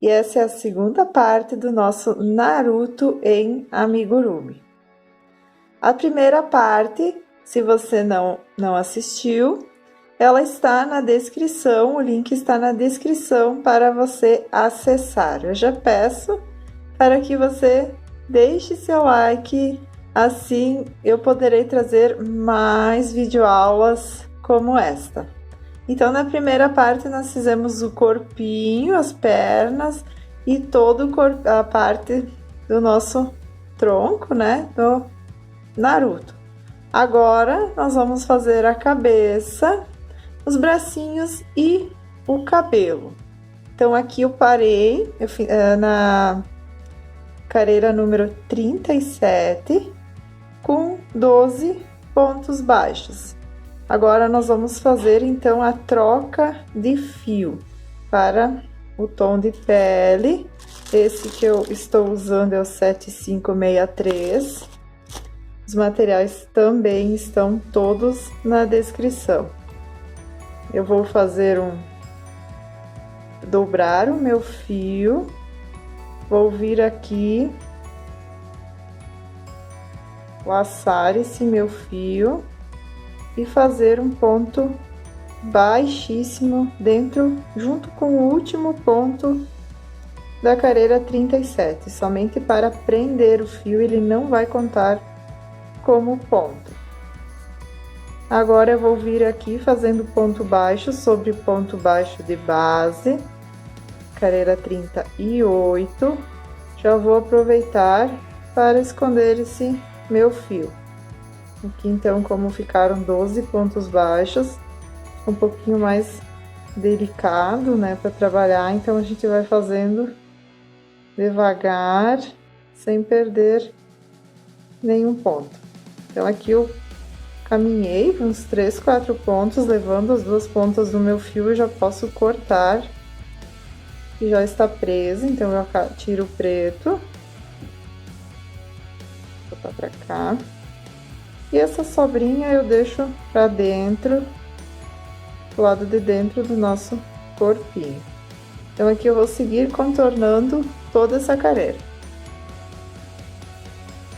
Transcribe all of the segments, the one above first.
E essa é a segunda parte do nosso Naruto em amigurumi. A primeira parte, se você não assistiu, ela está na descrição, o link está na descrição para você acessar. Eu já peço para que você deixe seu like, assim eu poderei trazer mais videoaulas como esta. Então, na primeira parte, nós fizemos o corpinho, as pernas e toda a parte do nosso tronco, né, do Naruto. Agora, nós vamos fazer a cabeça, os bracinhos e o cabelo. Então, aqui eu parei na careira número 37, com 12 pontos baixos. Agora, nós vamos fazer, então, a troca de fio para o tom de pele. Esse que eu estou usando é o 7563. Os materiais também estão todos na descrição. Eu vou fazer dobrar o meu fio, vou vir aqui, laçar esse meu fio e fazer um ponto baixíssimo junto com o último ponto da careira 37, somente para prender o fio, ele não vai contar como ponto. Agora eu vou vir aqui fazendo ponto baixo sobre ponto baixo de base, careira 38, já vou aproveitar para esconder esse meu fio. Aqui então, como ficaram 12 pontos baixos, um pouquinho mais delicado, né, para trabalhar, então a gente vai fazendo devagar, sem perder nenhum ponto. Então aqui eu caminhei uns 3, 4 pontos, levando as duas pontas do meu fio, eu já posso cortar, e já está preso, então eu tiro o preto, vou botar para cá. E essa sobrinha eu deixo para dentro, do lado de dentro do nosso corpinho. Então, aqui eu vou seguir contornando toda essa careira.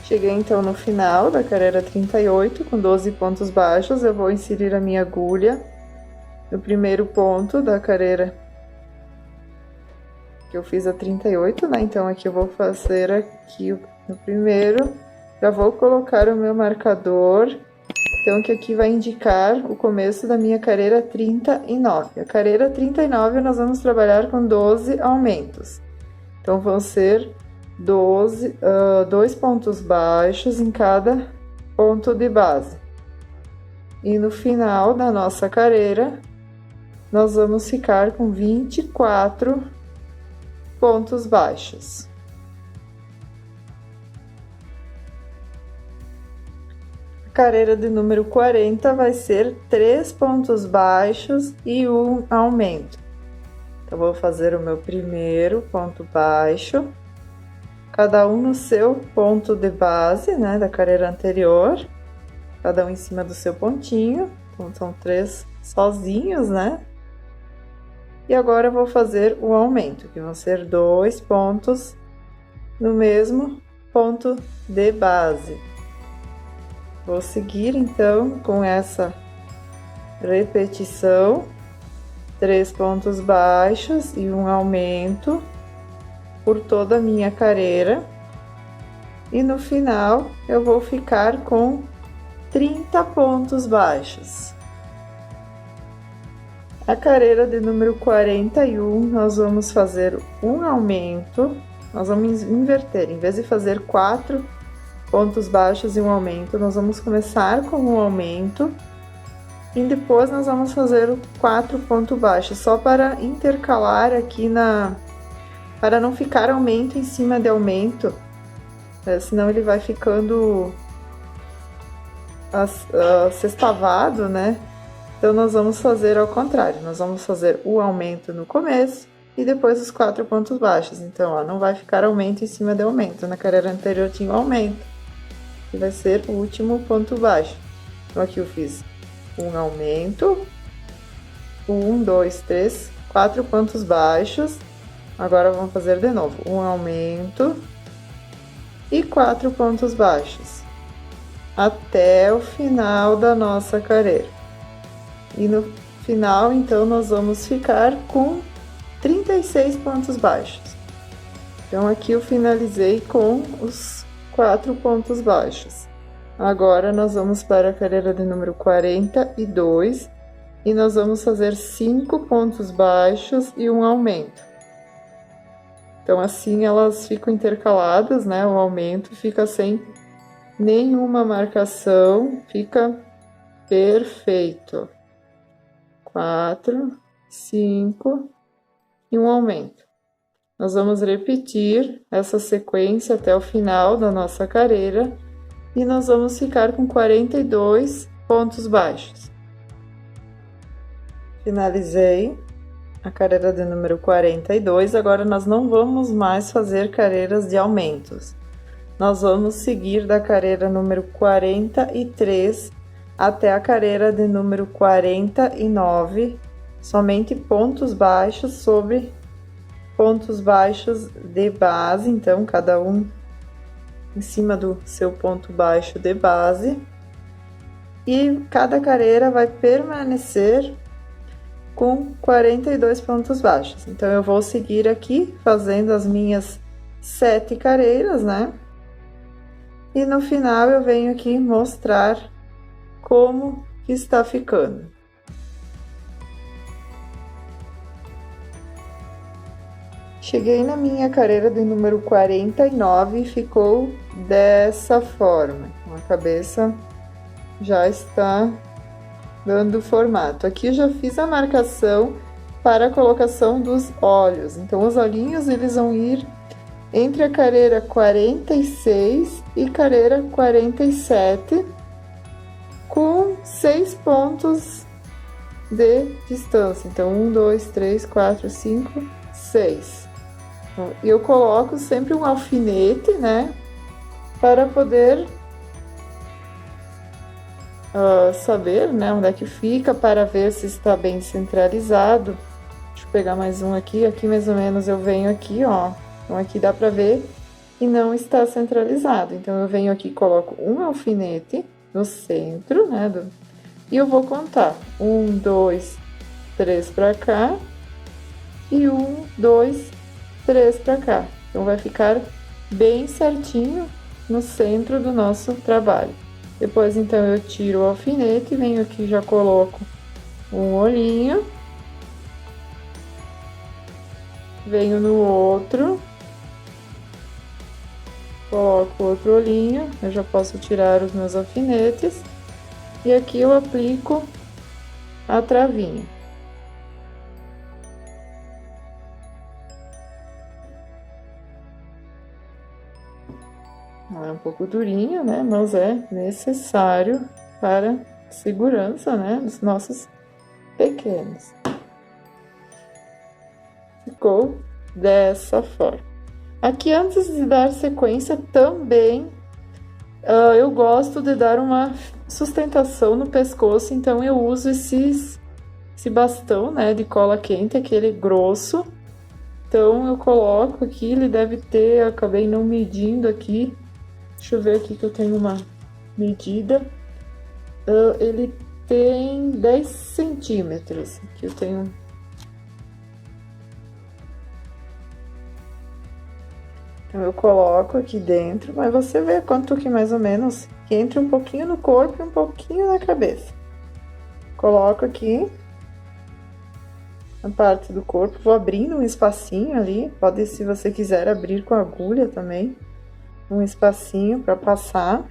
Cheguei, então, no final da careira 38, com 12 pontos baixos, eu vou inserir a minha agulha no primeiro ponto da careira que eu fiz a 38, né? Então, aqui eu vou fazer aqui no primeiro. Já vou colocar o meu marcador, então que aqui vai indicar o começo da minha careira 39. A careira 39 nós vamos trabalhar com 12 aumentos. Então vão ser 2 pontos baixos em cada ponto de base. E no final da nossa careira, nós vamos ficar com 24 pontos baixos. Careira de número 40 vai ser 3 pontos baixos e 1 aumento. Então, vou fazer o meu primeiro ponto baixo, cada um no seu ponto de base, né, da careira anterior, cada um em cima do seu pontinho, então são 3 sozinhos, né? E agora eu vou fazer o aumento, que vão ser 2 pontos no mesmo ponto de base. Vou seguir, então, com essa repetição, 3 pontos baixos e 1 aumento por toda a minha careira. E no final, eu vou ficar com 30 pontos baixos. A careira de número 41, nós vamos fazer um aumento, nós vamos inverter, em vez de fazer 4 pontos baixos e um aumento, nós vamos começar com um aumento e depois nós vamos fazer o 4 pontos baixos, só para intercalar aqui para não ficar aumento em cima de aumento, senão ele vai ficando sextavado, né? Então, nós vamos fazer ao contrário, nós vamos fazer o aumento no começo e depois os 4 pontos baixos. Então, ó, não vai ficar aumento em cima de aumento, na careira anterior tinha um aumento, que vai ser o último ponto baixo. Então, aqui eu fiz um aumento, 1, 2, 3, 4 pontos baixos Agora vamos fazer de novo, um aumento e 4 pontos baixos, até o final da nossa carreira. E no final, então, nós vamos ficar com 36 pontos baixos. Então, aqui eu finalizei com os 4 pontos baixos. Agora, nós vamos para a carreira de número 42 e nós vamos fazer 5 pontos baixos e um aumento. Então, assim elas ficam intercaladas, né? O aumento fica sem nenhuma marcação, fica perfeito. 4, 5 e um aumento. Nós vamos repetir essa sequência até o final da nossa carreira e nós vamos ficar com 42 pontos baixos. Finalizei a carreira de número 42, agora nós não vamos mais fazer carreiras de aumentos. Nós vamos seguir da carreira número 43 até a carreira de número 49, somente pontos baixos sobre pontos baixos de base, então cada um em cima do seu ponto baixo de base. E cada carreira vai permanecer com 42 pontos baixos. Então, eu vou seguir aqui fazendo as minhas 7 carreiras, né? E no final eu venho aqui mostrar como que está ficando. Cheguei na minha carreira de número 49 e ficou dessa forma. A cabeça já está dando formato. Aqui eu já fiz a marcação para a colocação dos olhos. Então, os olhinhos eles vão ir entre a carreira 46 e carreira 47, com 6 pontos de distância. Então, 1, 2, 3, 4, 5, 6. E eu coloco sempre um alfinete, né? Para poder saber, né, onde é que fica, para ver se está bem centralizado. Deixa eu pegar mais um aqui. Aqui mais ou menos eu venho aqui, ó. Então, aqui dá para ver e não está centralizado. Então, eu venho aqui e coloco um alfinete no centro, né? E eu vou contar. 1, 2, 3 para cá. E 1, 2, 3 para cá. Então, vai ficar bem certinho no centro do nosso trabalho. Depois, então, eu tiro o alfinete, venho aqui e já coloco um olhinho. Venho no outro. Coloco outro olhinho, eu já posso tirar os meus alfinetes. E aqui eu aplico a travinha. Ela é um pouco durinha, né? Mas é necessário para a segurança, né? Dos nossos pequenos. Ficou dessa forma. Aqui, antes de dar sequência, também eu gosto de dar uma sustentação no pescoço, então eu uso esse bastão, né, de cola quente, aquele grosso. Então, eu coloco aqui, ele deve ter, eu acabei não medindo aqui. Deixa eu ver aqui que eu tenho uma medida. Ele tem 10 centímetros. Aqui eu tenho. Então, eu coloco aqui dentro, mas você vê quanto que mais ou menos que entre um pouquinho no corpo e um pouquinho na cabeça. Coloco aqui na parte do corpo, vou abrindo um espacinho ali. Pode, se você quiser, abrir com agulha também. Um espacinho para passar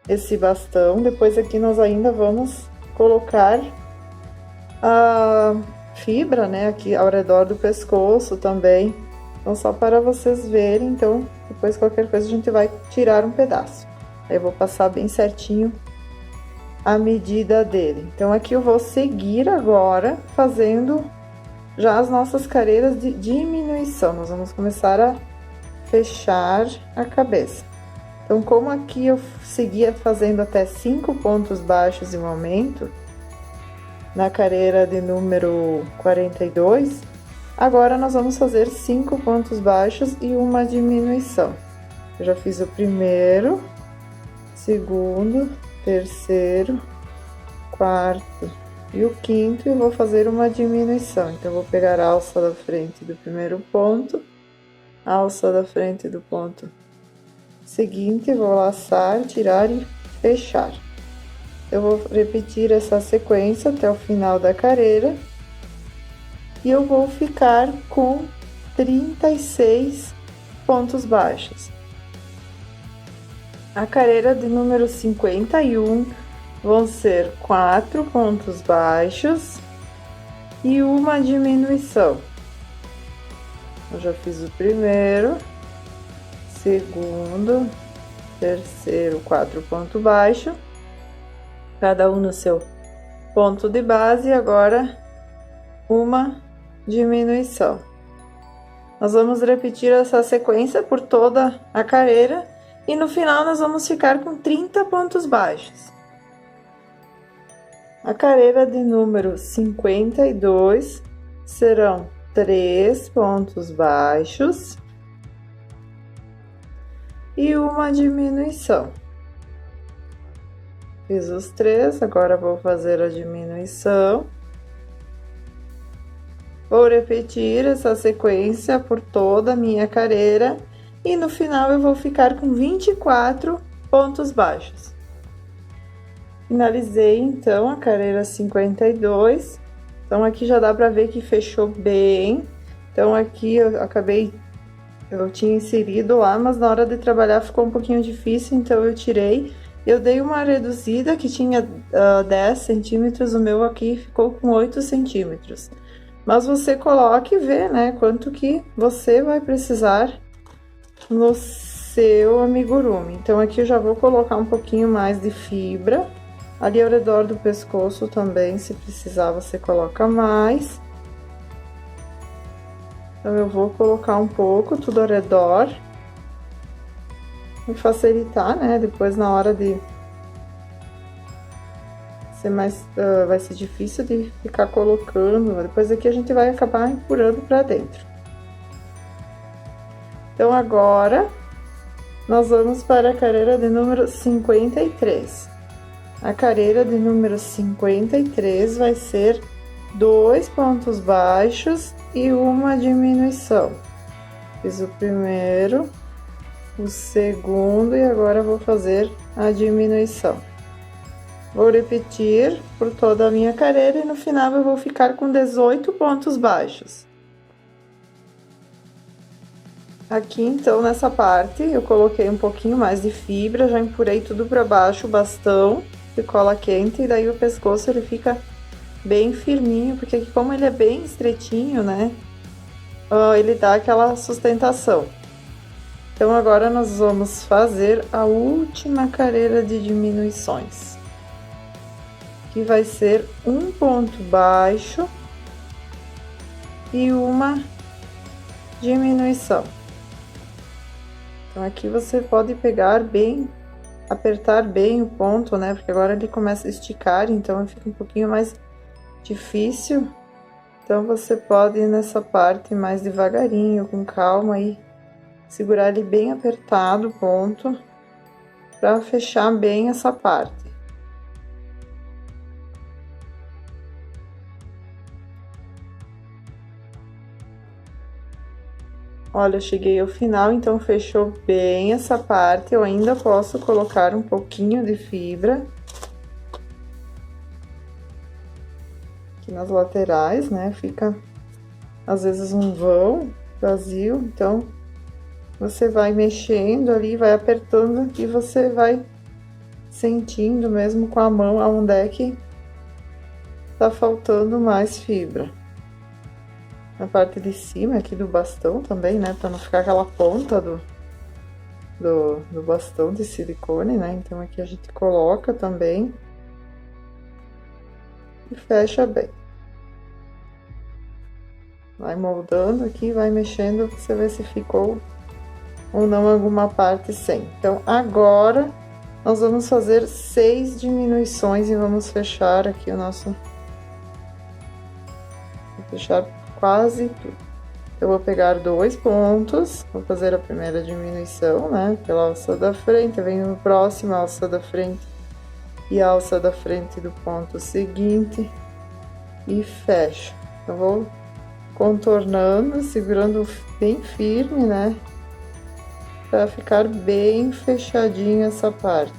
esse bastão. Depois aqui nós ainda vamos colocar a fibra, né, aqui ao redor do pescoço também. Então, só para vocês verem. Então, depois qualquer coisa a gente vai tirar um pedaço. Aí eu vou passar bem certinho a medida dele. Então, aqui eu vou seguir agora fazendo já as nossas carreiras de diminuição. Nós vamos começar a fechar a cabeça. Então, como aqui eu seguia fazendo até 5 pontos baixos e um aumento, na carreira de número 42, Agora, nós vamos fazer 5 pontos baixos e uma diminuição. Eu já fiz o primeiro, segundo, terceiro, quarto e o quinto, e vou fazer uma diminuição. Então, eu vou pegar a alça da frente do primeiro ponto, a alça da frente do ponto seguinte, vou laçar, tirar e fechar. Eu vou repetir essa sequência até o final da carreira e eu vou ficar com 36 pontos baixos. A carreira de número 51 vão ser 4 pontos baixos e uma diminuição. Eu já fiz o primeiro, segundo, terceiro, 4 pontos baixos, cada um no seu ponto de base, e agora uma diminuição. Nós vamos repetir essa sequência por toda a carreira e no final nós vamos ficar com 30 pontos baixos. A carreira de número 52 serão 3 pontos baixos e uma diminuição. Fiz os 3, agora vou fazer a diminuição. Vou repetir essa sequência por toda a minha carreira e no final eu vou ficar com 24 pontos baixos. Finalizei então a carreira 52. Então aqui já dá para ver que fechou bem. Então aqui eu tinha inserido lá, mas na hora de trabalhar ficou um pouquinho difícil, então eu tirei. Eu dei uma reduzida que tinha 10 centímetros, o meu aqui ficou com 8 centímetros. Mas você coloque e vê, né, quanto que você vai precisar no seu amigurumi. Então aqui eu já vou colocar um pouquinho mais de fibra. Ali ao redor do pescoço também, se precisar, você coloca mais. Então, eu vou colocar um pouco, tudo ao redor. E facilitar, né? Depois, na hora de ser mais... vai ser difícil de ficar colocando. Depois aqui a gente vai acabar empurrando pra dentro. Então, agora, nós vamos para a carreira de número 53. A carreira de número 53 vai ser 2 pontos baixos e uma diminuição. Fiz o primeiro, o segundo e agora vou fazer a diminuição. Vou repetir por toda a minha carreira e no final eu vou ficar com 18 pontos baixos. Aqui então nessa parte eu coloquei um pouquinho mais de fibra, já empurrei tudo para baixo o bastão de cola quente, e daí o pescoço ele fica bem firminho, porque aqui, como ele é bem estreitinho, né, ele dá aquela sustentação. Então agora nós vamos fazer a última carreira de diminuições, que vai ser um ponto baixo e uma diminuição. Então aqui você pode pegar bem, apertar bem o ponto, né? Porque agora ele começa a esticar, então fica um pouquinho mais difícil. Então você pode ir nessa parte mais devagarinho, com calma e segurar ele bem apertado o ponto para fechar bem essa parte. Olha, eu cheguei ao final, então fechou bem essa parte. Eu ainda posso colocar um pouquinho de fibra aqui nas laterais, né? Fica às vezes um vão vazio, então você vai mexendo ali, vai apertando e você vai sentindo mesmo com a mão aonde é que tá faltando mais fibra. Na parte de cima aqui do bastão também, né? Pra não ficar aquela ponta do bastão de silicone, né? Então, aqui a gente coloca também e fecha bem. Vai moldando aqui, vai mexendo, pra você ver se ficou ou não alguma parte sem. Então, agora, nós vamos fazer 6 diminuições e vamos fechar aqui o nosso... Vou fechar quase tudo. Eu vou pegar 2 pontos, vou fazer a primeira diminuição, né, pela alça da frente, venho no próximo, alça da frente e alça da frente do ponto seguinte e fecho. Eu vou contornando, segurando bem firme, né, para ficar bem fechadinho essa parte.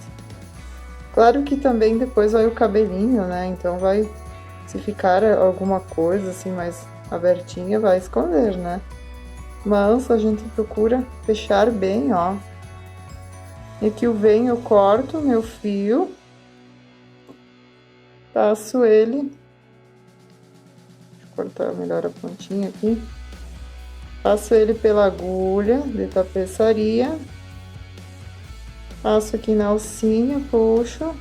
Claro que também depois vai o cabelinho, né, então vai, se ficar alguma coisa assim mais abertinha, vai esconder, né? Mas a gente procura fechar bem, ó. E aqui eu venho, eu corto meu fio, passo ele, deixa eu cortar melhor a pontinha aqui, passo ele pela agulha de tapeçaria, passo aqui na alcinha, puxo,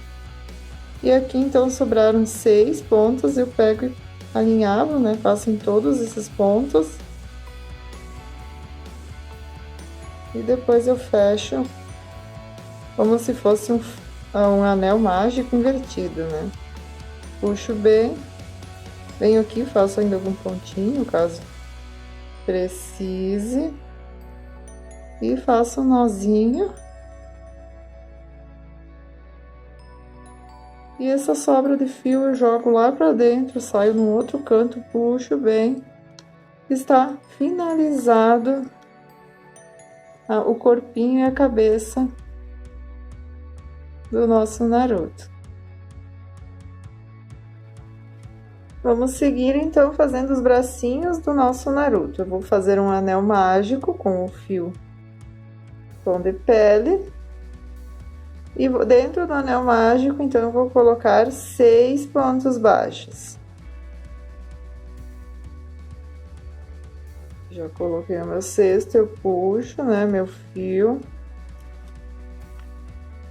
e aqui então sobraram 6 pontos, eu pego e alinhavo, né? Passo em todos esses pontos. E depois eu fecho como se fosse um anel mágico invertido, né? Puxo bem, venho aqui, faço ainda algum pontinho, caso precise. E faço um nozinho. E essa sobra de fio eu jogo lá pra dentro, saio no outro canto, puxo bem. Está finalizado o corpinho e a cabeça do nosso Naruto. Vamos seguir então fazendo os bracinhos do nosso Naruto. Eu vou fazer um anel mágico com o fio tom de pele. E dentro do anel mágico, então, eu vou colocar 6 pontos baixos. Já coloquei o meu cesto, eu puxo, né, meu fio.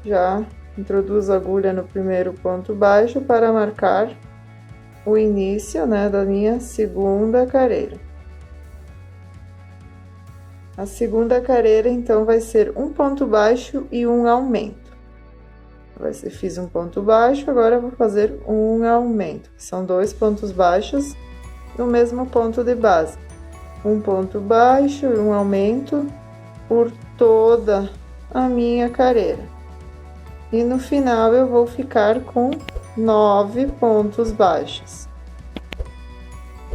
Já introduzo a agulha no primeiro ponto baixo para marcar o início, né, da minha segunda carreira. A segunda carreira, então, vai ser um ponto baixo e um aumento. Fiz um ponto baixo, agora eu vou fazer um aumento, que são 2 pontos baixos no mesmo ponto de base. Um ponto baixo e um aumento por toda a minha carreira. E no final eu vou ficar com 9 pontos baixos.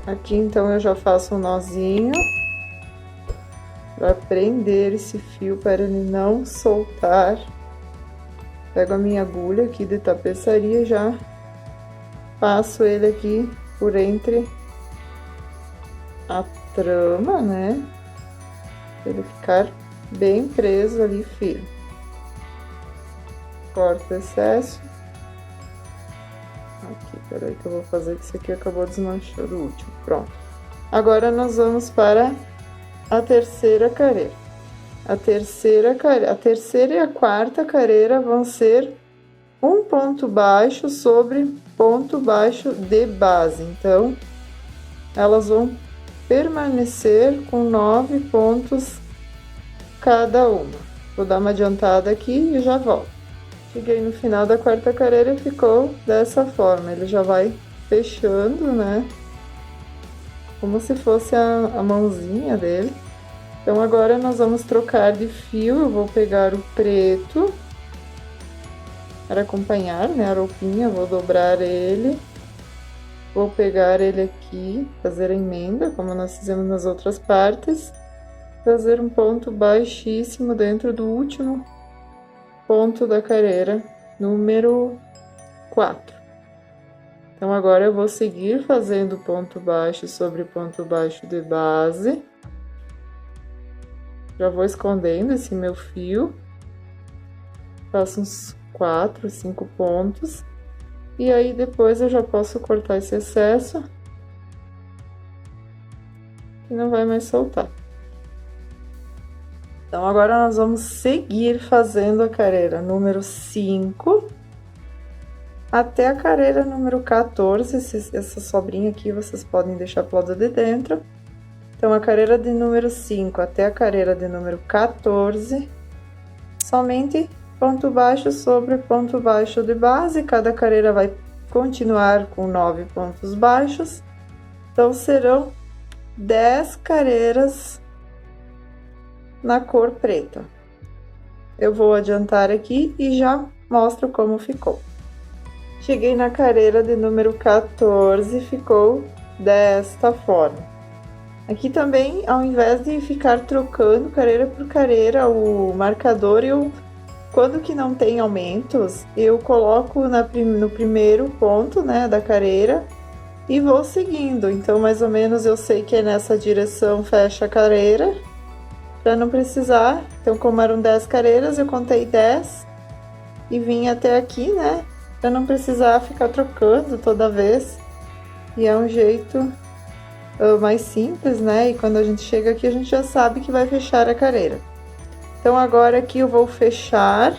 Aqui então eu já faço um nozinho para prender esse fio para ele não soltar. Pego a minha agulha aqui de tapeçaria, já passo ele aqui por entre a trama, né? Pra ele ficar bem preso ali, firme. Corto o excesso. Aqui, peraí que eu vou fazer, que isso aqui acabou desmanchando o último. Pronto. Agora nós vamos para a terceira carreira. A terceira e a quarta carreira vão ser um ponto baixo sobre ponto baixo de base. Então, elas vão permanecer com 9 pontos cada uma. Vou dar uma adiantada aqui e já volto. Cheguei no final da quarta carreira e ficou dessa forma. Ele já vai fechando, né? Como se fosse a mãozinha dele. Então, agora nós vamos trocar de fio. Eu vou pegar o preto para acompanhar, né, a roupinha. Vou dobrar ele. Vou pegar ele aqui, fazer a emenda, como nós fizemos nas outras partes. Fazer um ponto baixíssimo dentro do último ponto da carreira, número 4. Então, agora eu vou seguir fazendo ponto baixo sobre ponto baixo de base. Já vou escondendo esse meu fio, faço uns 4, 5 pontos, e aí depois eu já posso cortar esse excesso, que não vai mais soltar. Então, agora nós vamos seguir fazendo a carreira número 5, até a carreira número 14, essa sobrinha aqui vocês podem deixar pro lado de dentro. Então, a carreira de número 5 até a carreira de número 14, somente ponto baixo sobre ponto baixo de base. Cada carreira vai continuar com 9 pontos baixos. Então, serão 10 carreiras na cor preta. Eu vou adiantar aqui e já mostro como ficou. Cheguei na carreira de número 14, ficou desta forma. Aqui também, ao invés de ficar trocando carreira por carreira o marcador, quando que não tem aumentos, eu coloco no primeiro ponto, né, da carreira e vou seguindo. Então, mais ou menos, eu sei que é nessa direção, fecha a carreira, para não precisar. Então, como eram 10 carreiras, eu contei 10 e vim até aqui, né, para não precisar ficar trocando toda vez. E é um jeito mais simples, né, e quando a gente chega aqui, a gente já sabe que vai fechar a carreira. Então, agora aqui eu vou fechar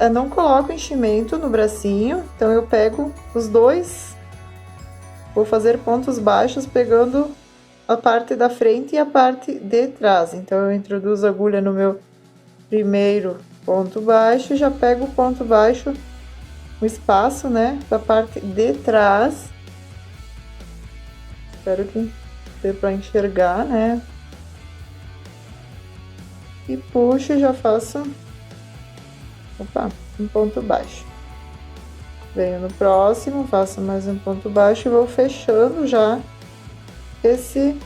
eu não coloco enchimento no bracinho, então eu pego os dois, vou fazer pontos baixos pegando a parte da frente e a parte de trás. Então, eu introduzo a agulha no meu primeiro ponto baixo, já pego o ponto baixo, o espaço, né, da parte de trás. Espero que dê para enxergar, né? E puxo e já faço, um ponto baixo. Venho no próximo, faço mais um ponto baixo e vou fechando já esse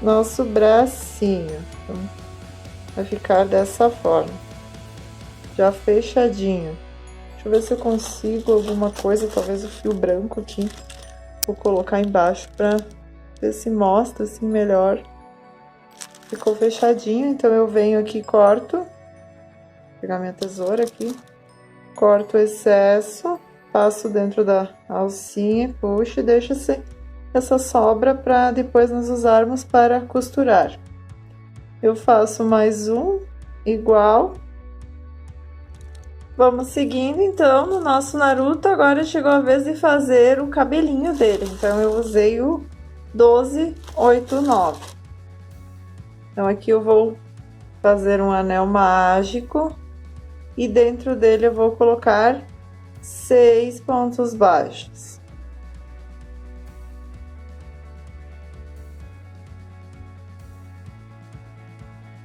nosso bracinho. Então, vai ficar dessa forma, já fechadinho. Deixa eu ver se eu consigo alguma coisa, talvez o fio branco aqui, vou colocar embaixo para ver se mostra assim melhor. Ficou fechadinho, então eu venho aqui e corto, vou pegar minha tesoura aqui, corto o excesso, passo dentro da alcinha, puxo e deixo essa sobra para depois nós usarmos para costurar. Eu faço mais um igual. Vamos seguindo então no nosso Naruto. Agora chegou a vez de fazer o cabelinho dele, então eu usei o 12, 8, 9. Então, aqui eu vou fazer um anel mágico e dentro dele eu vou colocar 6 pontos baixos.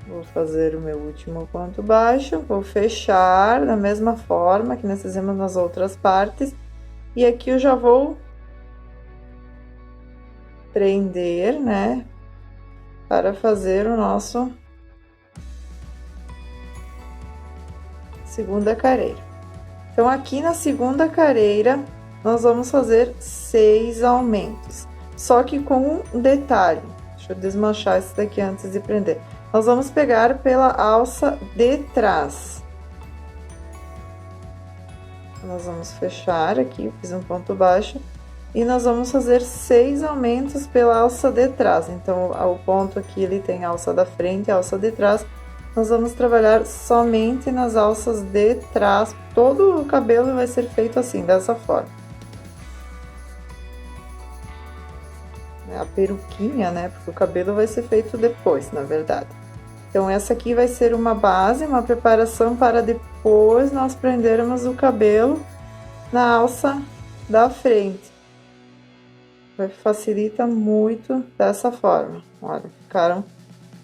Vou fazer o meu último ponto baixo, vou fechar da mesma forma que nós fizemos nas outras partes. E aqui eu já vou prender, né? Para fazer o nosso segunda carreira. Então, aqui na segunda carreira, nós vamos fazer 6 aumentos. Só que com um detalhe. Deixa eu desmanchar esse daqui antes de prender. Nós vamos pegar pela alça de trás. Nós vamos fechar aqui, fiz um ponto baixo. E nós vamos fazer 6 aumentos pela alça de trás. Então, o ponto aqui, ele tem a alça da frente e a alça de trás. Nós vamos trabalhar somente nas alças de trás. Todo o cabelo vai ser feito assim, dessa forma. A peruquinha, né? Porque o cabelo vai ser feito depois, na verdade. Então, essa aqui vai ser uma base, uma preparação para depois nós prendermos o cabelo na alça da frente. Facilita muito dessa forma. Olha, ficaram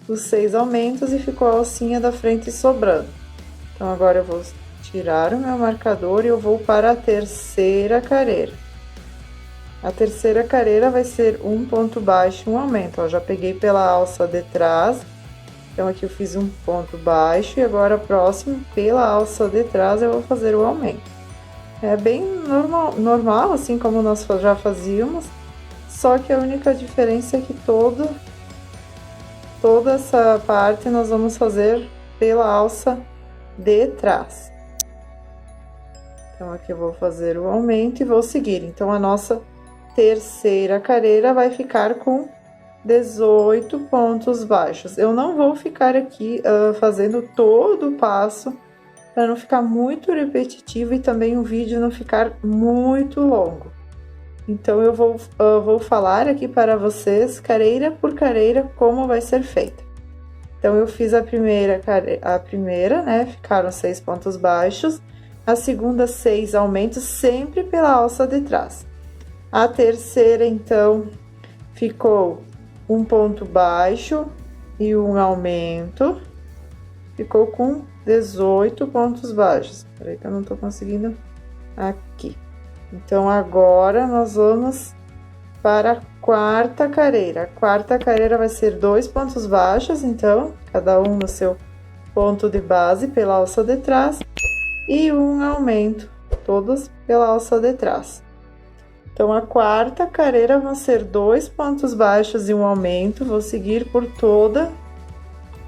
os 6 aumentos e ficou a alcinha da frente sobrando. Então, agora eu vou tirar o meu marcador e eu vou para a terceira carreira. A terceira carreira vai ser um ponto baixo, um aumento. Ó, já peguei pela alça de trás, então aqui eu fiz um ponto baixo e agora próximo, pela alça de trás, eu vou fazer o aumento. É bem normal assim como nós já fazíamos. Só que a única diferença é que toda essa parte nós vamos fazer pela alça de trás. Então, aqui eu vou fazer o aumento e vou seguir. Então, a nossa terceira carreira vai ficar com 18 pontos baixos. Eu não vou ficar aqui fazendo todo o passo, para não ficar muito repetitivo e também o vídeo não ficar muito longo. Então, eu vou falar aqui para vocês, carreira por carreira, como vai ser feita. Então, eu fiz a primeira, né? Ficaram 6 pontos baixos. A segunda, 6 aumentos, sempre pela alça de trás. A terceira, então, ficou um ponto baixo e um aumento, ficou com 18 pontos baixos. Peraí que eu não tô conseguindo aqui. Então, agora nós vamos para a quarta carreira. A quarta carreira vai ser 2 pontos baixos, então, cada um no seu ponto de base pela alça de trás e um aumento, todos pela alça de trás. Então, a quarta carreira vão ser 2 pontos baixos e um aumento. Vou seguir por toda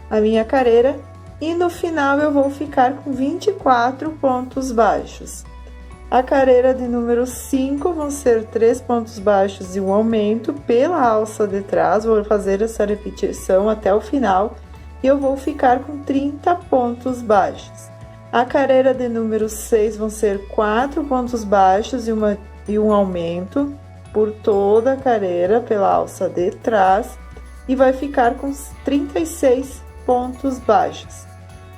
a minha carreira e no final eu vou ficar com 24 pontos baixos. A carreira de número 5 vão ser 3 pontos baixos e um aumento pela alça de trás. Vou fazer essa repetição até o final e eu vou ficar com 30 pontos baixos. A carreira de número 6 vão ser 4 pontos baixos e um aumento por toda a carreira pela alça de trás e vai ficar com 36 pontos baixos.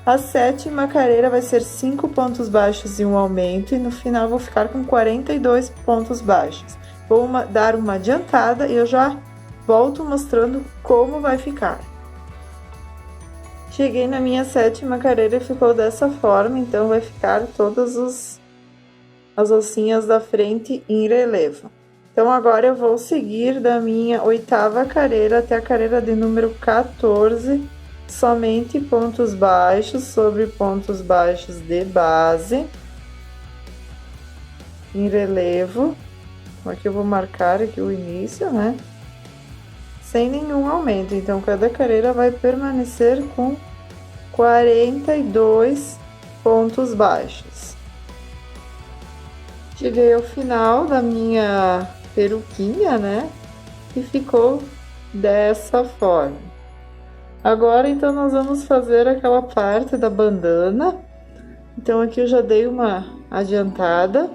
A sétima carreira vai ser 5 pontos baixos e um aumento, e no final vou ficar com 42 pontos baixos. Vou dar uma adiantada e eu já volto mostrando como vai ficar. Cheguei na minha sétima carreira e ficou dessa forma, então vai ficar todas as ossinhas da frente em relevo. Então, agora eu vou seguir da minha oitava carreira até a carreira de número 14, somente pontos baixos sobre pontos baixos de base em relevo. Aqui eu vou marcar aqui o início, né? Sem nenhum aumento, então cada carreira vai permanecer com 42 pontos baixos. Cheguei ao final da minha peruquinha, né? E ficou dessa forma. Agora, então, nós vamos fazer aquela parte da bandana. Então, aqui eu já dei uma adiantada,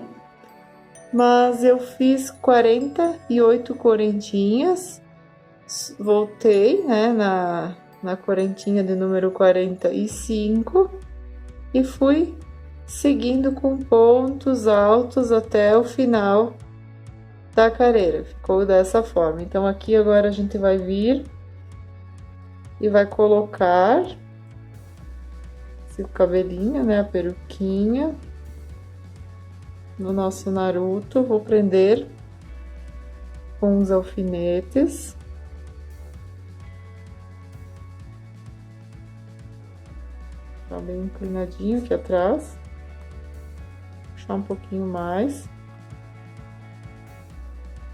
mas eu fiz 48 correntinhas, voltei, né, na correntinha de número 45 e fui seguindo com pontos altos até o final da carreira. Ficou dessa forma. Então, aqui agora a gente vai vir e vai colocar esse cabelinho, né, a peruquinha no nosso Naruto. Vou prender com os alfinetes. Tá bem inclinadinho aqui atrás. Puxar um pouquinho mais.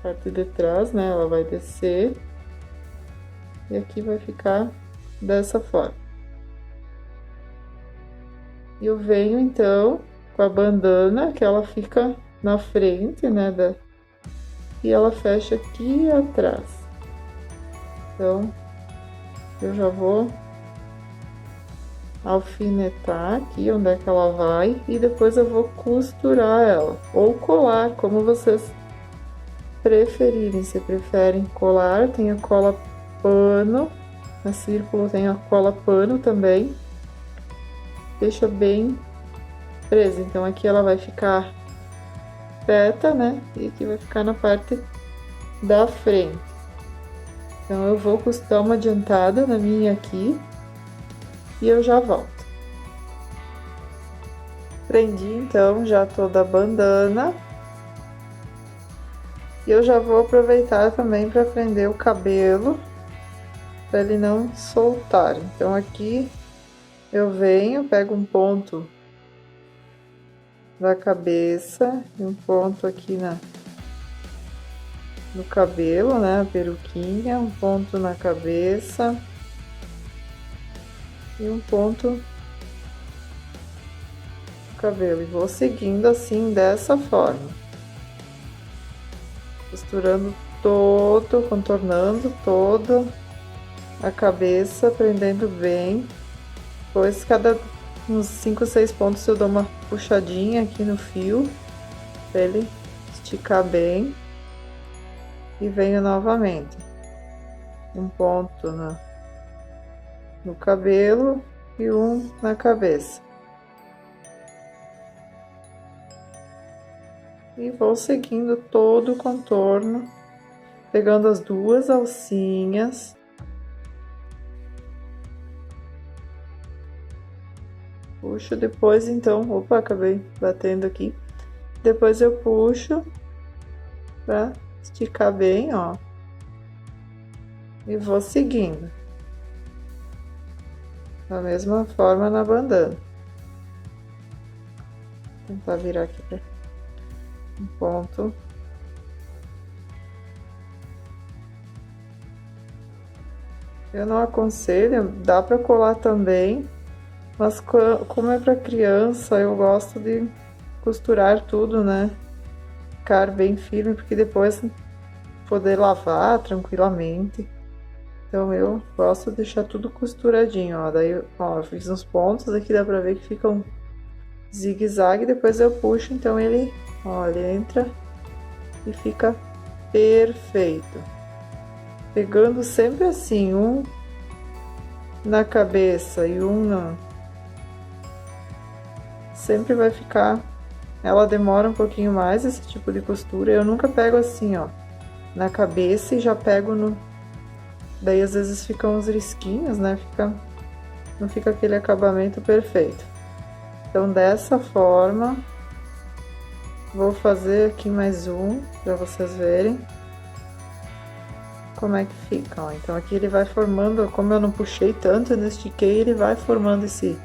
A parte de trás, né, ela vai descer. E aqui vai ficar dessa forma. E eu venho, então, com a bandana, que ela fica na frente, né, e ela fecha aqui atrás. Então, eu já vou alfinetar aqui onde é que ela vai e depois eu vou costurar ela, ou colar, como vocês preferirem. Se preferem colar, tem a cola pano, no círculo tem a cola pano também, deixa bem presa. Então, aqui ela vai ficar reta, né, e aqui vai ficar na parte da frente. Então, eu vou dar uma adiantada na minha aqui e eu já volto. Prendi, então, já toda a bandana. E eu já vou aproveitar também para prender o cabelo, para ele não soltar. Então, aqui eu venho, pego um ponto da cabeça e um ponto aqui no cabelo, né, a peruquinha, um ponto na cabeça e um ponto no cabelo. E vou seguindo assim, dessa forma, costurando todo, contornando toda a cabeça, prendendo bem. Depois, cada uns 5 ou 6 pontos eu dou uma puxadinha aqui no fio para ele esticar bem e venho novamente um ponto no cabelo e um na cabeça e vou seguindo todo o contorno pegando as duas alcinhas. Puxo depois, então, opa, acabei batendo aqui. Depois eu puxo pra esticar bem, ó. E vou seguindo. Da mesma forma na bandana. Vou tentar virar aqui pra um ponto. Eu não aconselho, dá pra colar também, mas como é pra criança, eu gosto de costurar tudo, né? Ficar bem firme, porque depois poder lavar tranquilamente. Então eu gosto de deixar tudo costuradinho, ó. Daí, ó, eu fiz uns pontos aqui, dá pra ver que fica um zigue-zague. Depois eu puxo, então ele, ó, ele entra e fica perfeito. Pegando sempre assim, um na cabeça e um na... Sempre vai ficar... Ela demora um pouquinho mais, esse tipo de costura. Eu nunca pego assim, ó, na cabeça e já pego no... Daí às vezes ficam uns risquinhos, né? Não fica aquele acabamento perfeito. Então dessa forma, vou fazer aqui mais um, pra vocês verem como é que fica, ó. Então aqui ele vai formando, como eu não puxei tanto, eu não estiquei, ele vai formando esse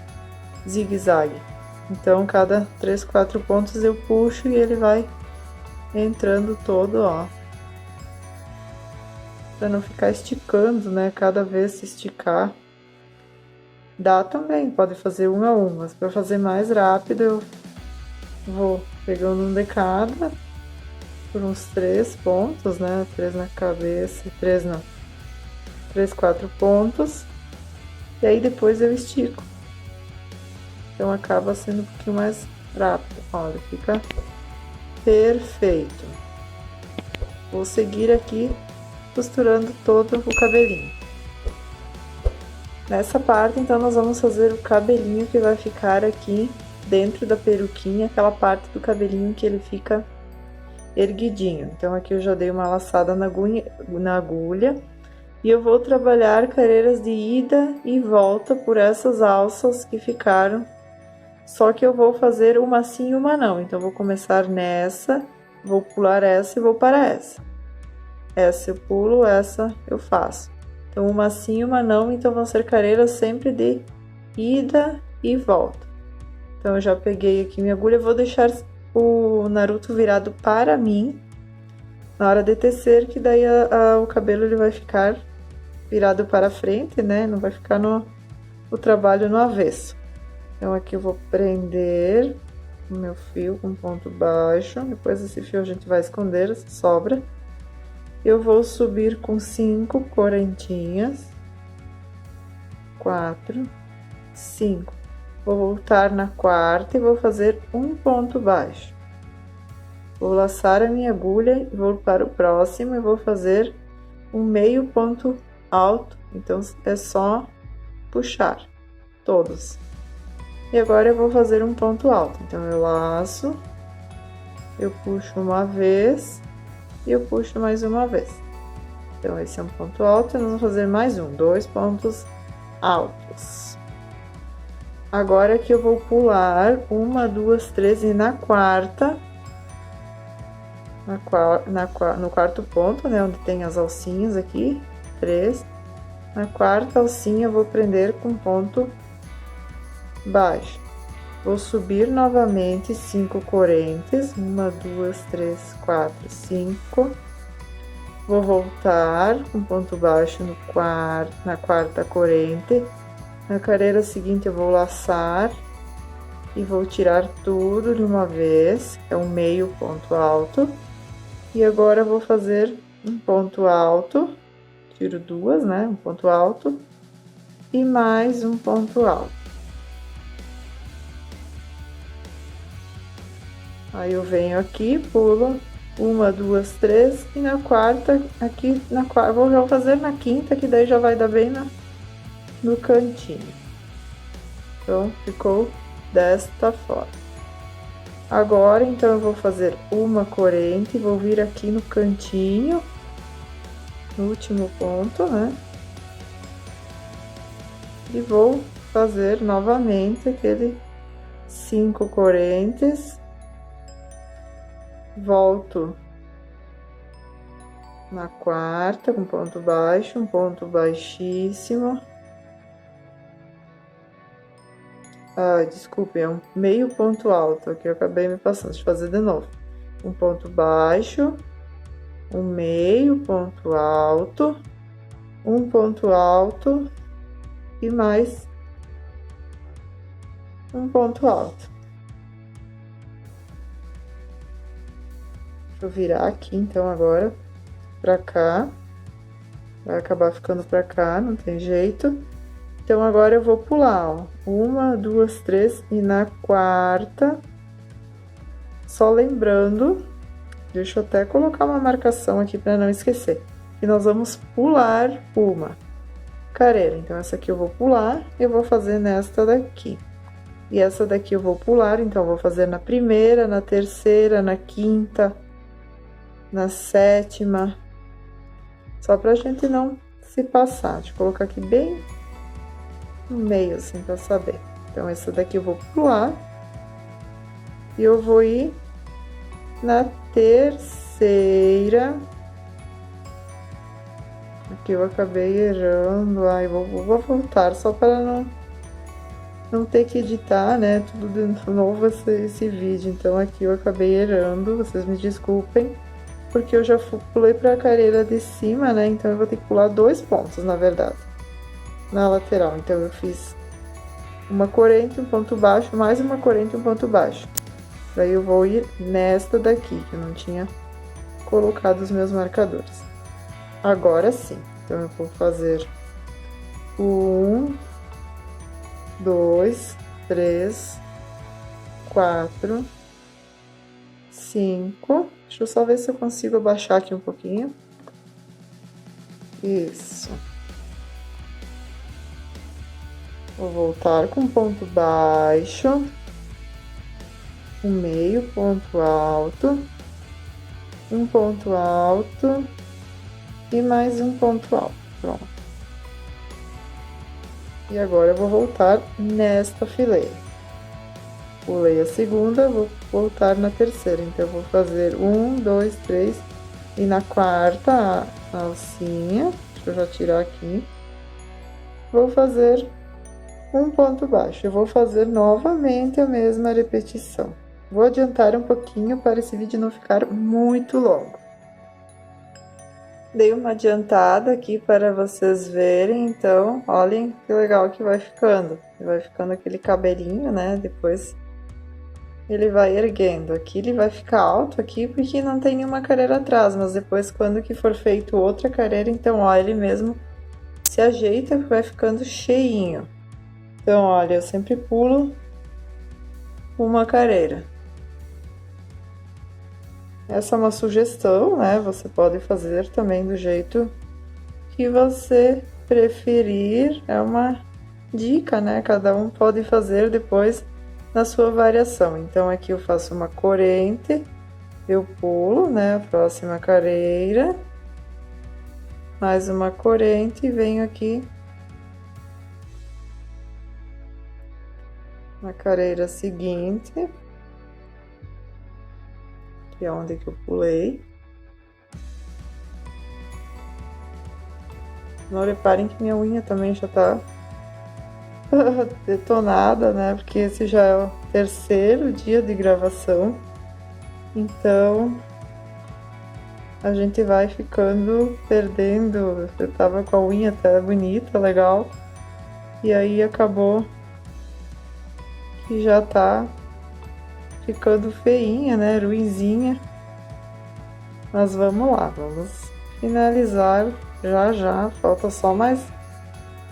zigue-zague. Então cada 3, 4 pontos eu puxo e ele vai entrando todo, ó. Pra não ficar esticando, né? Cada vez se esticar. Dá também, pode fazer um a um, mas para fazer mais rápido eu vou pegando um de cada por uns 3 pontos, né? 3 na cabeça, 3, 4 pontos. E aí depois eu estico. Então acaba sendo um pouquinho mais rápido. Olha, fica perfeito. Vou seguir aqui costurando todo o cabelinho. Nessa parte, então, nós vamos fazer o cabelinho que vai ficar aqui dentro da peruquinha, aquela parte do cabelinho que ele fica erguidinho. Então, aqui eu já dei uma laçada na agulha e eu vou trabalhar carreiras de ida e volta por essas alças que ficaram, só que eu vou fazer uma sim e uma não. Então, vou começar nessa, vou pular essa e vou para essa. Essa eu pulo, essa eu faço. Então, uma sim e uma não, então vão ser carreiras sempre de ida e volta. Então, eu já peguei aqui minha agulha, vou deixar o Naruto virado para mim na hora de tecer, que daí o cabelo ele vai ficar virado para frente, né? Não vai ficar o trabalho no avesso. Então, aqui eu vou prender o meu fio com ponto baixo, depois esse fio a gente vai esconder essa sobra. Eu vou subir com 5 correntinhas, 4, 5. Vou voltar na quarta e vou fazer um ponto baixo. Vou laçar a minha agulha e vou para o próximo e vou fazer um meio ponto alto. Então, é só puxar todos. E agora eu vou fazer um ponto alto. Então, eu laço, eu puxo uma vez e eu puxo mais uma vez. Então, esse é um ponto alto e nós vamos fazer mais um, 2 pontos altos. Agora aqui eu vou pular 1, 2, 3 e na quarta, no quarto ponto, né, onde tem as alcinhas aqui, 3. Na quarta alcinha eu vou prender com ponto baixo. Vou subir novamente 5 correntes, 1, 2, 3, 4, 5. Vou voltar com ponto baixo na quarta corrente. Na carreira seguinte eu vou laçar e vou tirar tudo de uma vez, é um meio ponto alto. E agora eu vou fazer um ponto alto, tiro 2, né, um ponto alto e mais um ponto alto. Aí eu venho aqui, pulo 1, 2, 3 e na quarta, aqui na quarta, vou fazer na quinta, que daí já vai dar bem no cantinho. Então, ficou desta forma. Agora, então, eu vou fazer uma corrente, vou vir aqui no cantinho no último ponto, né? E vou fazer novamente aquele 5 correntes, volto na quarta com ponto baixo, um ponto baixíssimo. Desculpe, é um meio ponto alto, aqui eu acabei me passando, deixa eu fazer de novo. Um ponto baixo, um meio ponto alto, um ponto alto e mais um ponto alto. Deixa eu virar aqui, então, agora, pra cá. Vai acabar ficando pra cá, não tem jeito. Então, agora eu vou pular, ó. 1, 2, 3, e na quarta, só lembrando, deixa eu até colocar uma marcação aqui pra não esquecer, que nós vamos pular uma carreira. Então, essa aqui eu vou pular, eu vou fazer nesta daqui. E essa daqui eu vou pular, então, eu vou fazer na primeira, na terceira, na quinta, na sétima, só pra gente não se passar. Deixa eu colocar aqui bem no meio, assim, pra saber. Então, essa daqui eu vou pular. E eu vou ir na terceira. Aqui eu acabei errando. Ai, vou voltar só para não ter que editar, né? Tudo de novo esse vídeo. Então, aqui eu acabei errando. Vocês me desculpem. Porque eu já pulei pra carreira de cima, né? Então, eu vou ter que pular 2 pontos, na verdade, na lateral. Então, eu fiz uma corrente, um ponto baixo, mais uma corrente, um ponto baixo. Daí, eu vou ir nesta daqui, que eu não tinha colocado os meus marcadores. Agora sim. Então, eu vou fazer 1, 2, 3, 4, 5. Deixa eu só ver se eu consigo abaixar aqui um pouquinho. Isso. Vou voltar com ponto baixo, um meio ponto alto, um ponto alto e mais um ponto alto. Pronto. E agora eu vou voltar nesta fileira. Pulei a segunda, vou voltar na terceira. Então, eu vou fazer 1, 2, 3 e na quarta a alcinha. Deixa eu já tirar aqui. Vou fazer um ponto baixo. Eu vou fazer novamente a mesma repetição. Vou adiantar um pouquinho para esse vídeo não ficar muito longo. Dei uma adiantada aqui para vocês verem, então, olhem que legal que vai ficando. Vai ficando aquele cabelinho, né? Depois ele vai erguendo. Aqui ele vai ficar alto aqui porque não tem nenhuma carreira atrás, mas depois quando que for feito outra carreira, então, ó, ele mesmo se ajeita, vai ficando cheinho. Então, olha, eu sempre pulo uma carreira. Essa é uma sugestão, né? Você pode fazer também do jeito que você preferir. É uma dica, né? Cada um pode fazer depois na sua variação. Então, aqui eu faço uma corrente, eu pulo, né? A próxima carreira, mais uma corrente e venho aqui na carreira seguinte, que é onde que eu pulei. Não reparem que minha unha também já tá detonada, né? Porque esse já é o terceiro dia de gravação. Então, a gente vai ficando perdendo. Eu tava com a unha até bonita, legal. E aí acabou que já tá ficando feinha, né? Ruinzinha. Mas vamos lá, vamos finalizar já. Falta só mais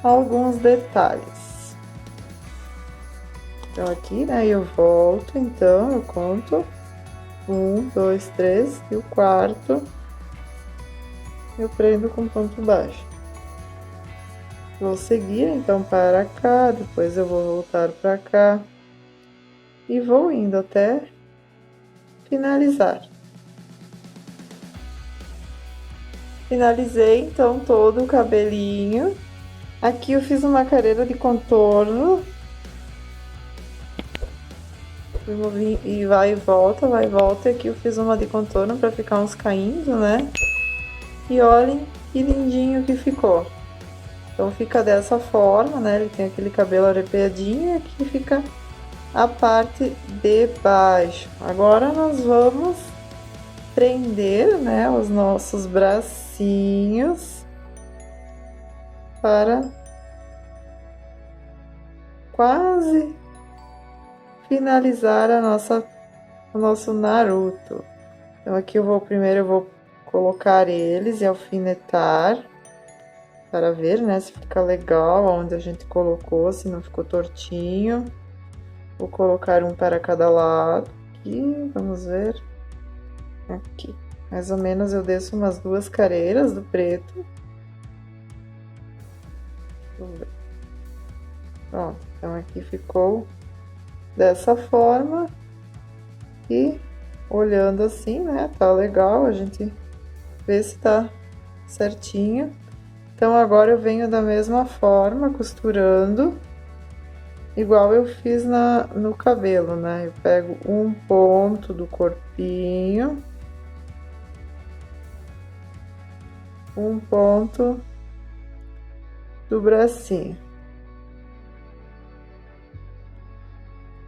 alguns detalhes. Então, aqui, né? Eu volto, então, eu conto 1, 2, 3 e o quarto eu prendo com ponto baixo. Vou seguir, então, para cá, depois eu vou voltar para cá e vou indo até finalizar. Finalizei então todo o cabelinho. Aqui eu fiz uma careira de contorno. E vai e volta, vai e volta. E aqui eu fiz uma de contorno para ficar uns caindo, né? E olhem que lindinho que ficou. Então fica dessa forma, né? Ele tem aquele cabelo arrepiadinho e aqui fica a parte de baixo. Agora nós vamos prender, né, os nossos bracinhos para quase finalizar o nosso Naruto. Então aqui primeiro eu vou colocar eles e alfinetar para ver, né, se fica legal onde a gente colocou, se não ficou tortinho. Vou colocar um para cada lado aqui, vamos ver. Aqui, mais ou menos eu desço umas 2 careiras do preto. Vamos ver. Pronto, então aqui ficou dessa forma. E olhando assim, né, tá legal, a gente vê se tá certinho. Então agora eu venho da mesma forma, costurando, igual eu fiz no cabelo, né? Eu pego um ponto do corpinho, um ponto do bracinho,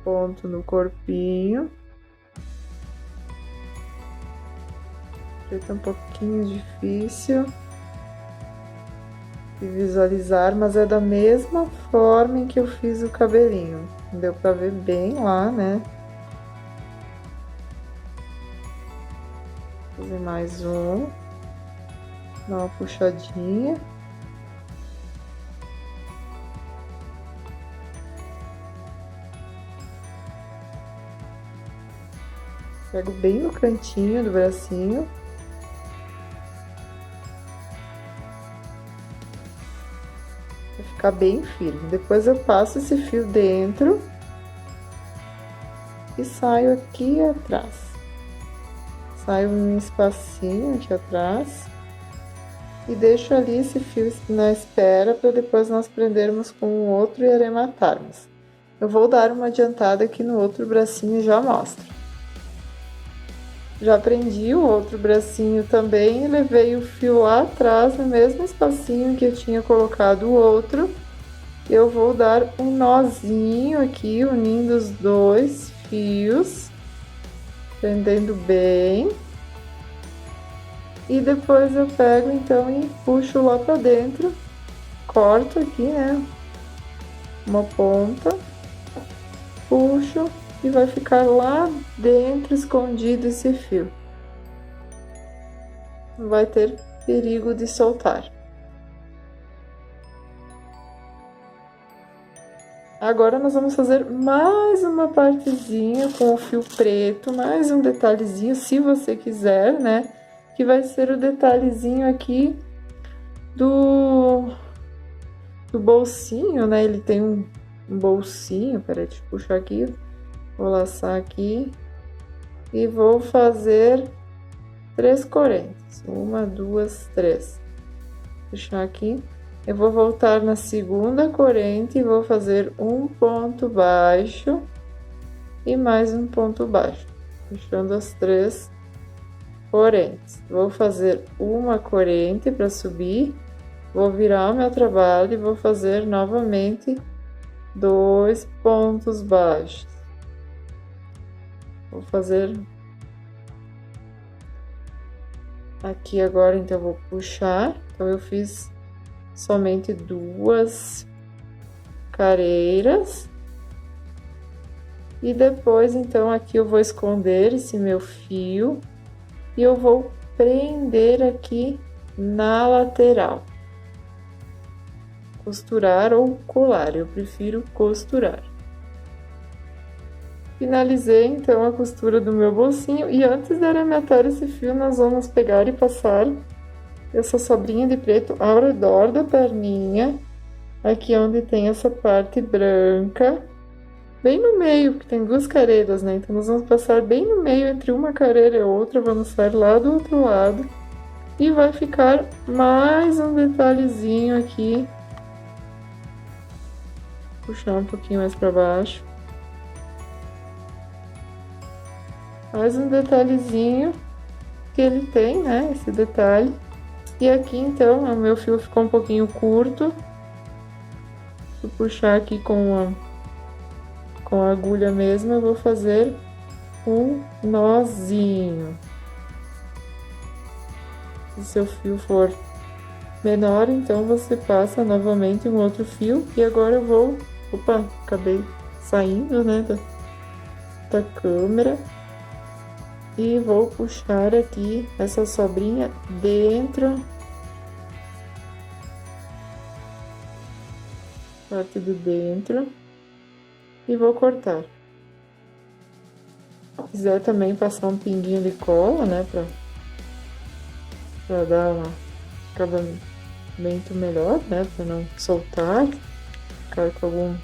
ponto no corpinho. Fica um pouquinho difícil de visualizar, mas é da mesma forma em que eu fiz o cabelinho. Deu pra ver bem lá, né? Vou fazer mais um. Dar uma puxadinha. Pego bem no cantinho do bracinho. Vai ficar bem firme. Depois eu passo esse fio dentro e saio aqui atrás. Saio um espacinho aqui atrás e deixo ali esse fio na espera para depois nós prendermos com o outro e arrematarmos. Eu vou dar uma adiantada aqui no outro bracinho e já mostro. Já prendi o outro bracinho também e levei o fio lá atrás, no mesmo espacinho que eu tinha colocado o outro. Eu vou dar um nozinho aqui, unindo os 2 fios, prendendo bem. E depois eu pego então e puxo lá pra dentro, corto aqui, né, uma ponta, puxo. E vai ficar lá dentro escondido esse fio. Não vai ter perigo de soltar. Agora nós vamos fazer mais uma partezinha com o fio preto, mais um detalhezinho, se você quiser, né? Que vai ser o detalhezinho aqui do bolsinho, né? Ele tem um bolsinho, peraí, deixa eu puxar aqui. Vou laçar aqui e vou fazer 3 correntes. 1, 2, 3. Puxar aqui. Eu vou voltar na segunda corrente e vou fazer um ponto baixo e mais um ponto baixo, fechando as 3 correntes. Vou fazer uma corrente para subir, vou virar o meu trabalho e vou fazer novamente 2 pontos baixos. Vou fazer aqui agora, então vou puxar. Então eu fiz somente 2 careiras e depois então aqui eu vou esconder esse meu fio e eu vou prender aqui na lateral, costurar ou colar, eu prefiro costurar. Finalizei então a costura do meu bolsinho e antes de arrematar esse fio nós vamos pegar e passar essa sobrinha de preto ao redor da perninha, aqui onde tem essa parte branca, bem no meio, porque tem 2 careiras, né? Então nós vamos passar bem no meio entre uma careira e outra, vamos sair lá do outro lado E vai ficar mais um detalhezinho aqui. Puxar um pouquinho mais para baixo. Mais um detalhezinho que ele tem, né? Esse detalhe. E aqui então o meu fio ficou um pouquinho curto. Vou puxar aqui com a agulha mesmo, eu vou fazer um nozinho. Se seu fio for menor, então você passa novamente um outro fio. E agora eu vou... Opa, acabei saindo, né, da câmera. E vou puxar aqui essa sobrinha dentro. Parte do dentro. E vou cortar. Se quiser também passar um pinguinho de cola, né, pra dar um acabamento melhor, né, pra não soltar, ficar com algum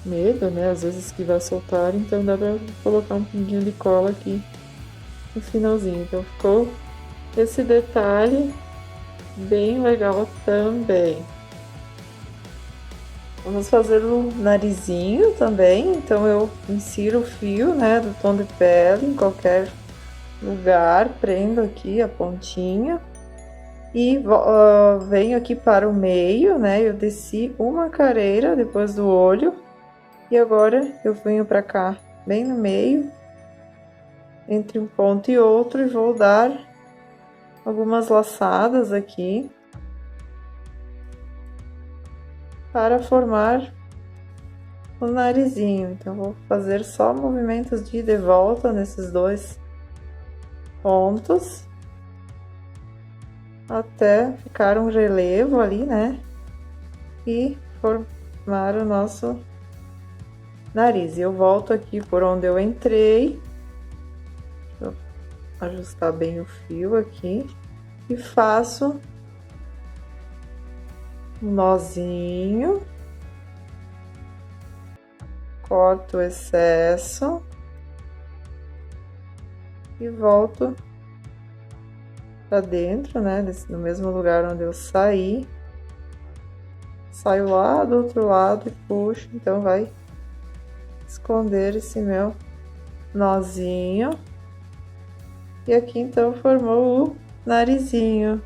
medo, né, às vezes que vai soltar, então dá pra colocar um pinguinho de cola aqui no finalzinho. Então ficou esse detalhe bem legal também. Vamos fazer o narizinho também, então eu insiro o fio, né, do tom de pele em qualquer lugar, prendo aqui a pontinha e venho aqui para o meio, né, eu desci uma careira depois do olho e agora eu venho para cá, bem no meio, entre um ponto e outro, e vou dar algumas laçadas aqui para formar o narizinho. Então vou fazer só movimentos de ida e volta nesses dois pontos até ficar um relevo ali, né? E formar o nosso nariz. Eu volto aqui por onde eu entrei. Deixa eu ajustar bem o fio aqui e faço um nozinho, corto o excesso e volto para dentro, né, no mesmo lugar onde eu saí. Saio lá do outro lado e puxo, então vai esconder esse meu nozinho. E aqui então formou o narizinho.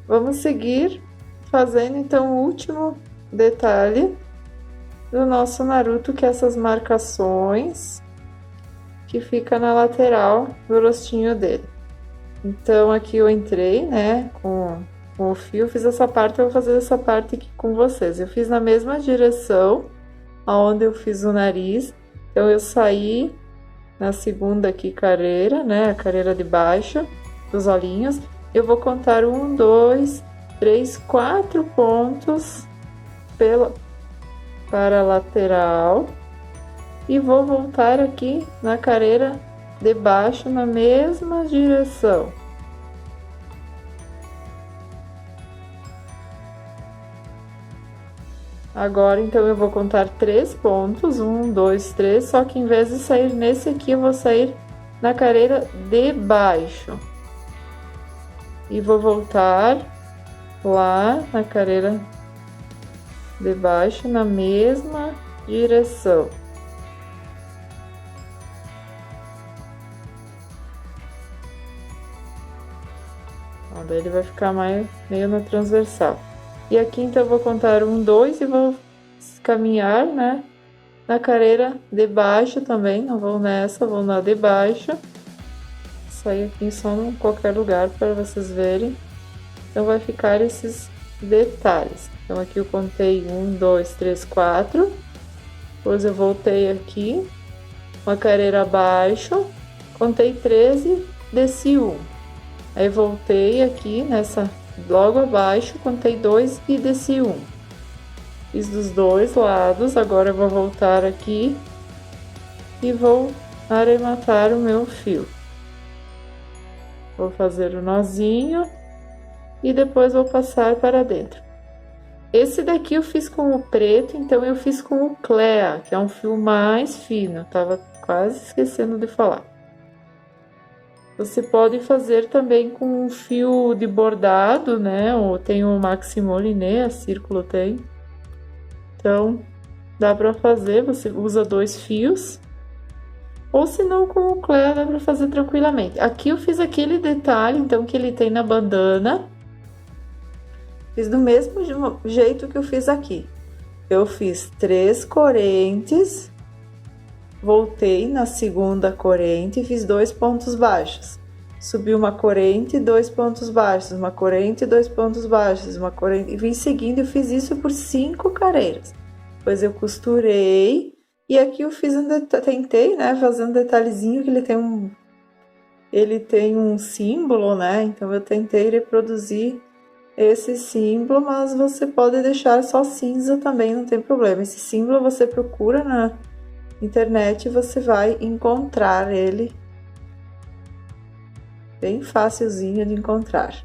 Vamos seguir fazendo então o último detalhe do nosso Naruto, que é essas marcações que fica na lateral do rostinho dele. Então aqui eu entrei, né, com o fio, fiz essa parte, eu vou fazer essa parte aqui com vocês. Eu fiz na mesma direção aonde eu fiz o nariz, então eu saí na segunda aqui careira, né, a careira de baixo dos olhinhos. Eu vou contar 1, 2, 3, 4 pontos para a lateral e vou voltar aqui na careira de baixo na mesma direção. Agora então eu vou contar 3 pontos, 1, 2, 3, só que em vez de sair nesse aqui eu vou sair na careira de baixo e vou voltar lá na careira de baixo na mesma direção. Ó, daí ele vai ficar meio na transversal. E aqui então eu vou contar 1, 2 e vou caminhar, né, na careira de baixo também, não vou nessa, vou na de baixo. Sair aqui só em qualquer lugar para vocês verem. Então vai ficar esses detalhes. Então aqui eu contei 1, 2, 3, 4. Depois eu voltei aqui, uma careira abaixo, contei 13, desci 1. Aí voltei aqui nessa logo abaixo, contei 2 e desci 1. Fiz dos dois lados, agora eu vou voltar aqui e vou arrematar o meu fio. Vou fazer o nozinho e depois vou passar para dentro. Esse daqui eu fiz com o preto, então eu fiz com o Clea, que é um fio mais fino, tava quase esquecendo de falar. Você pode fazer também com um fio de bordado, né? Ou tem o Maxi Moliné, a Círculo tem. Então, dá pra fazer, você usa 2 fios. Ou se não, com o Clé dá pra fazer tranquilamente. Aqui eu fiz aquele detalhe, então, que ele tem na bandana. Fiz do mesmo jeito que eu fiz aqui. Eu fiz 3 correntes, voltei na segunda corrente e fiz 2 pontos baixos. Subi uma corrente, 2 pontos baixos, uma corrente, 2 pontos baixos, uma corrente, e vim seguindo. Eu fiz isso por 5 carreiras. Depois eu costurei e aqui eu fiz tentei, né, fazer um detalhezinho que ele tem um símbolo, né? Então eu tentei reproduzir esse símbolo, mas você pode deixar só cinza também, não tem problema. Esse símbolo você procura na internet e você vai encontrar ele, bem facilzinho de encontrar.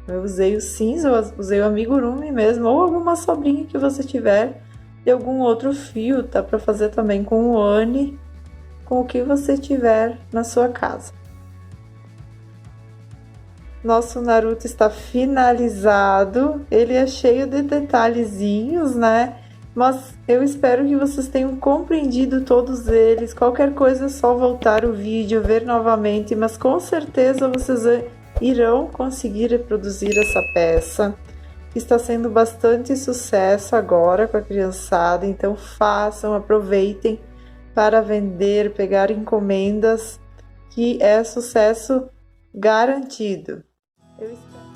Eu usei o cinza, eu usei o amigurumi mesmo, ou alguma sobrinha que você tiver de algum outro fio, tá para fazer também com o Oni, com o que você tiver na sua casa. Nosso Naruto está finalizado, ele é cheio de detalhezinhos, né? Mas eu espero que vocês tenham compreendido todos eles. Qualquer coisa é só voltar o vídeo, ver novamente, mas com certeza vocês irão conseguir reproduzir essa peça. Está sendo bastante sucesso agora com a criançada, então façam, aproveitem para vender, pegar encomendas, que é sucesso garantido. Eu espero.